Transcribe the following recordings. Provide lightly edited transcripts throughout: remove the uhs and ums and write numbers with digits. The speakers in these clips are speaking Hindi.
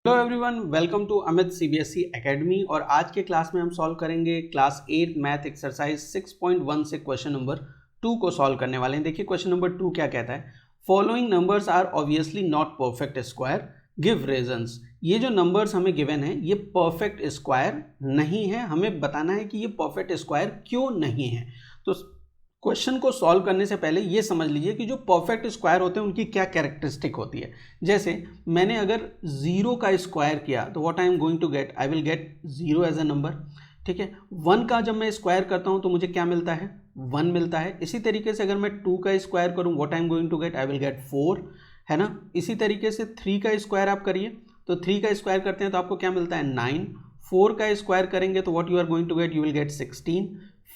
Hello everyone, welcome to Amit CBSE academy. और आज के क्लास में हम सॉल्व करेंगे क्लास 8 मैथ एक्सरसाइज 6.1 से क्वेश्चन नंबर 2 को सॉल्व करने वाले हैं। देखिए क्वेश्चन नंबर 2 क्या कहता है। Following numbers are obviously not perfect square, give reasons. ये जो नंबर्स हमें गिवन है ये परफेक्ट स्क्वायर नहीं है, हमें बताना है कि ये परफेक्ट स्क्वायर क्यों नहीं है। तो क्वेश्चन को सॉल्व करने से पहले ये समझ लीजिए कि जो परफेक्ट स्क्वायर होते हैं उनकी क्या कैरेक्टरिस्टिक होती है। जैसे मैंने अगर 0 का स्क्वायर किया तो what I am going to get, I will get 0 as a number. ठीक है, 1 का जब मैं स्क्वायर करता हूं तो मुझे क्या मिलता है, 1 मिलता है। इसी तरीके से अगर मैं 2 का स्क्वायर करूं, what I am going to get, I will get 4, है ना। इसी तरीके से 3 का स्क्वायर आप करिए तो 3 का स्क्वायर करते हैं तो आपको क्या मिलता है, 9। 4 का स्क्वायर करेंगे तो what you are going to get, you will get 16।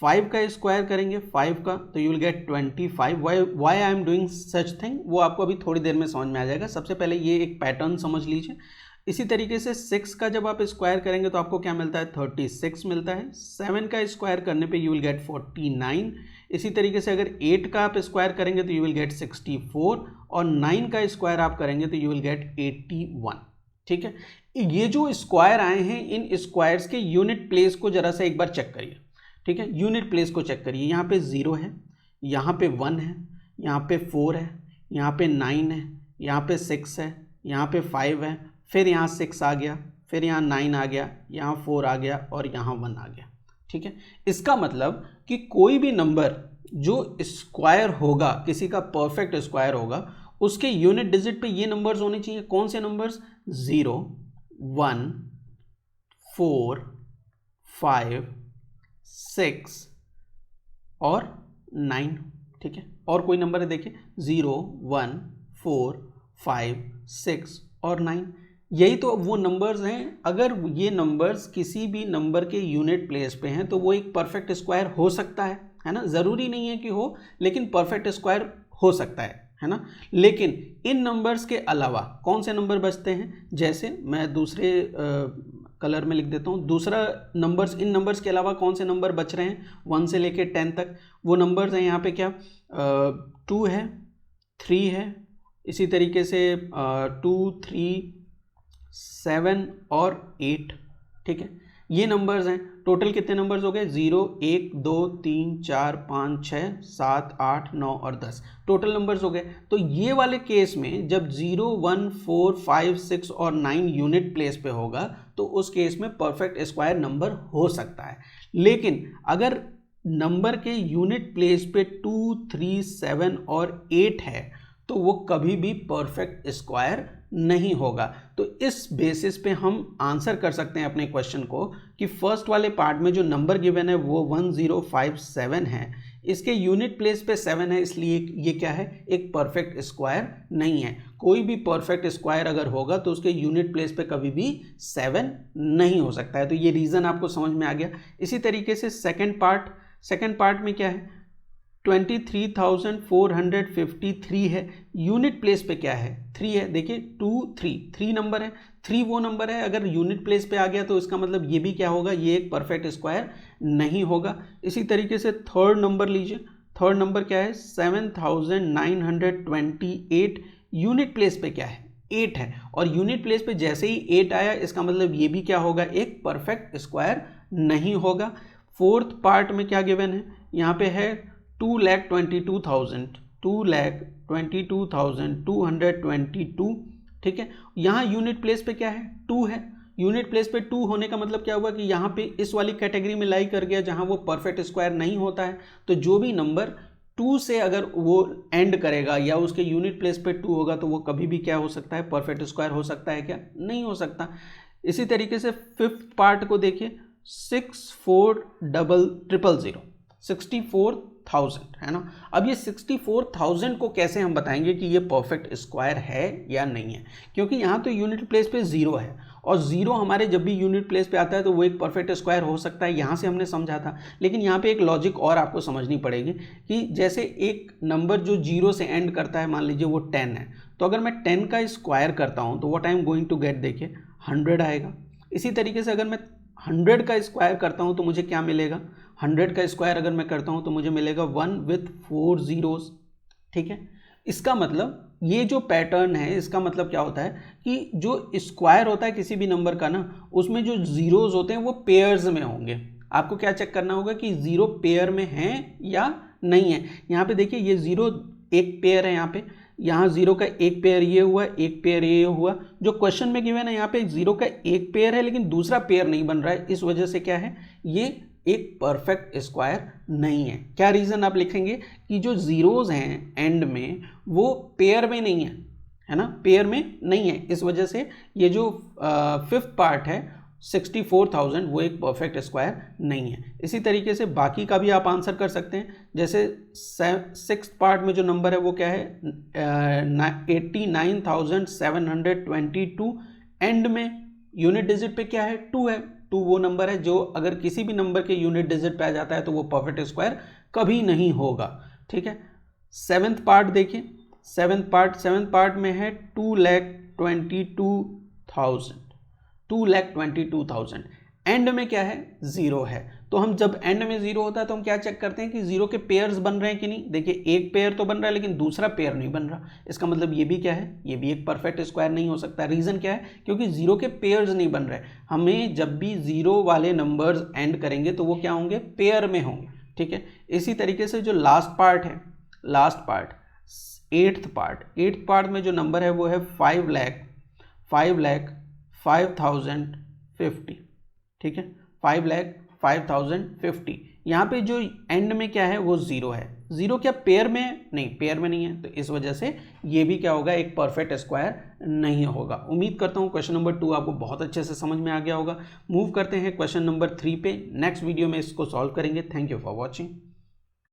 5 का स्क्वायर करेंगे 5 का तो you will get 25। Why I am doing such thing वो आपको अभी थोड़ी देर में समझ में आ जाएगा। सबसे पहले ये एक पैटर्न समझ लीजिए। इसी तरीके से 6 का जब आप स्क्वायर करेंगे तो आपको क्या मिलता है, 36 मिलता है। 7 का स्क्वायर करने पे यू विल गेट 49। इसी तरीके से अगर 8 का आप स्क्वायर करेंगे तो यू विल गेट 64 और 9 का स्क्वायर आप करेंगे तो यू विल गेट 81। ठीक है, ये जो स्क्वायर आए हैं इन स्क्वायर्स के यूनिट प्लेस को जरा सा एक बार चेक करिए। ठीक है, यूनिट प्लेस को चेक करिए। यहाँ पे 0 है, यहाँ पे 1 है, यहाँ पे 4 है, यहाँ पे 9 है, यहाँ पे 6 है, यहाँ पे 5 है, फिर यहाँ 6 आ गया, फिर यहाँ 9 आ गया, यहाँ 4 आ गया और यहाँ 1 आ गया। ठीक है, इसका मतलब कि कोई भी नंबर जो स्क्वायर होगा, किसी का परफेक्ट स्क्वायर होगा, उसके यूनिट डिजिट पे ये नंबर्स होने चाहिए। कौन से नंबर्स, 0, 1, 4, 5, 6 और 9। ठीक है, और कोई नंबर है देखिए, 0, 1, 4, 5, 6 और 9। यही तो वो नंबर्स हैं। अगर ये नंबर्स किसी भी नंबर के यूनिट प्लेस पे हैं तो वो एक परफेक्ट स्क्वायर हो सकता है ना। ज़रूरी नहीं है कि हो, लेकिन परफेक्ट स्क्वायर हो सकता है ना। लेकिन इन नंबर्स के अलावा कौन से नंबर बचते हैं, जैसे मैं दूसरे कलर में लिख देता हूँ। दूसरा नंबर्स, इन नंबर्स के अलावा कौन से नंबर बच रहे हैं 1 से लेके 10 तक, वो नंबर्स हैं यहाँ पे क्या, 2 है, 3 है, इसी तरीके से 2, 3, 7 और 8। ठीक है, ये नंबर्स हैं। टोटल कितने नंबर्स हो गए, 0, 1, 2, 3, 4, 5, 6, 7, 8, 9 और 10 टोटल नंबर्स हो गए। तो ये वाले केस में जब 0, 1, 4, 5, 6 और 9 यूनिट प्लेस पे होगा तो उस केस में परफेक्ट स्क्वायर नंबर हो सकता है। लेकिन अगर नंबर के यूनिट प्लेस पे 2, 3, 7 और 8 है तो वो कभी भी परफेक्ट स्क्वायर नहीं होगा। तो इस बेसिस पे हम आंसर कर सकते हैं अपने क्वेश्चन को कि फर्स्ट वाले पार्ट में जो नंबर गिवन है वो 1057 है, इसके यूनिट प्लेस पे 7 है, इसलिए ये क्या है, एक परफेक्ट स्क्वायर नहीं है। कोई भी परफेक्ट स्क्वायर अगर होगा तो उसके यूनिट प्लेस पे कभी भी 7 नहीं हो सकता है। तो ये रीज़न आपको समझ में आ गया। इसी तरीके से सेकेंड पार्ट में क्या है, 23,453 है, यूनिट प्लेस पे क्या है, 3 है। देखिए 2, 3 नंबर है, 3 वो नंबर है, अगर यूनिट प्लेस पे आ गया तो इसका मतलब ये भी क्या होगा, ये एक परफेक्ट स्क्वायर नहीं होगा। इसी तरीके से थर्ड नंबर लीजिए। थर्ड नंबर क्या है, 7,928, यूनिट प्लेस पे क्या है, 8 है, और यूनिट प्लेस पे जैसे ही 8 आया इसका मतलब ये भी क्या होगा, एक परफेक्ट स्क्वायर नहीं होगा। फोर्थ पार्ट में क्या गिवन है, यहाँ पे है 2,22,222। ठीक है, यहाँ यूनिट प्लेस पे क्या है, 2 है। यूनिट प्लेस पे 2 होने का मतलब क्या हुआ कि यहाँ पे इस वाली कैटेगरी में लाई कर गया जहाँ वो परफेक्ट स्क्वायर नहीं होता है। तो जो भी नंबर 2 से अगर वो एंड करेगा या उसके यूनिट प्लेस पे 2 होगा तो वो कभी भी क्या हो सकता है, परफेक्ट स्क्वायर हो सकता है क्या, नहीं हो सकता। इसी तरीके से फिफ्थ पार्ट को देखिए, 64,000, 64,000 है ना। अब ये 64,000 को कैसे हम बताएंगे कि ये परफेक्ट स्क्वायर है या नहीं है, क्योंकि यहाँ तो यूनिट प्लेस पे 0 है और 0 हमारे जब भी यूनिट प्लेस पे आता है तो वो एक परफेक्ट स्क्वायर हो सकता है, यहाँ से हमने समझा था। लेकिन यहाँ पे एक लॉजिक और आपको समझनी पड़ेगी कि जैसे एक नंबर जो 0 से एंड करता है, मान लीजिए वो 10 है, तो अगर मैं 10 का स्क्वायर करता हूँ तो what I am going to get, देखिए 100 आएगा। इसी तरीके से अगर मैं 100 का स्क्वायर करता हूँ तो मुझे क्या मिलेगा, 100 का स्क्वायर अगर मैं करता हूँ तो मुझे मिलेगा 1 विथ 4 zeros। ठीक है, इसका मतलब ये जो पैटर्न है इसका मतलब क्या होता है कि जो स्क्वायर होता है किसी भी नंबर का ना, उसमें जो जीरोज होते हैं वो पेयर्स में होंगे। आपको क्या चेक करना होगा कि जीरो पेयर में है या नहीं है। यहाँ पे देखिए ये जीरो एक पेयर है, यहाँ जीरो का एक पेयर ये हुआ, एक पेयर ये हुआ। जो क्वेश्चन में गिवन है यहाँ पे जीरो का एक पेयर है लेकिन दूसरा पेयर नहीं बन रहा है, इस वजह से क्या है, ये एक परफेक्ट स्क्वायर नहीं है। क्या रीज़न आप लिखेंगे कि जो जीरोज हैं एंड में वो पेयर में नहीं है ना, पेयर में नहीं है, इस वजह से ये जो फिफ्थ पार्ट है 64,000 वो एक परफेक्ट स्क्वायर नहीं है। इसी तरीके से बाकी का भी आप आंसर कर सकते हैं। जैसे सिक्स्थ पार्ट में जो नंबर है वो क्या है 89,722, एंड में यूनिट डिजिट पे क्या है 2 है। 2 वो नंबर है जो अगर किसी भी नंबर के यूनिट डिजिट पे आ जाता है तो वो परफेक्ट स्क्वायर कभी नहीं होगा। ठीक है, सेवेंथ पार्ट देखिए, सेवेंथ पार्ट में है 2,22,000, एंड में क्या है जीरो है। तो हम जब एंड में जीरो होता है तो हम क्या चेक करते हैं कि जीरो के पेयर्स बन रहे हैं कि नहीं। देखिए एक पेयर तो बन रहा है लेकिन दूसरा पेयर नहीं बन रहा, इसका मतलब ये भी क्या है, ये भी एक परफेक्ट स्क्वायर नहीं हो सकता। रीज़न क्या है, क्योंकि जीरो के पेयर्स नहीं बन रहे। हमें जब भी जीरो वाले नंबर्स एंड करेंगे तो वो क्या होंगे, पेयर में होंगे। ठीक है, इसी तरीके से जो लास्ट पार्ट है, लास्ट पार्ट एट्थ पार्ट में जो नंबर है वो है 5,05,50, ठीक है, 5,05,50। यहाँ पे जो एंड में क्या है वो जीरो है। जीरो क्या पेयर में है, नहीं पेयर में नहीं है, तो इस वजह से ये भी क्या होगा, एक परफेक्ट स्क्वायर नहीं होगा। उम्मीद करता हूँ क्वेश्चन नंबर 2 आपको बहुत अच्छे से समझ में आ गया होगा। मूव करते हैं क्वेश्चन नंबर 3 पे, नेक्स्ट वीडियो में इसको सॉल्व करेंगे। Thank you for watching.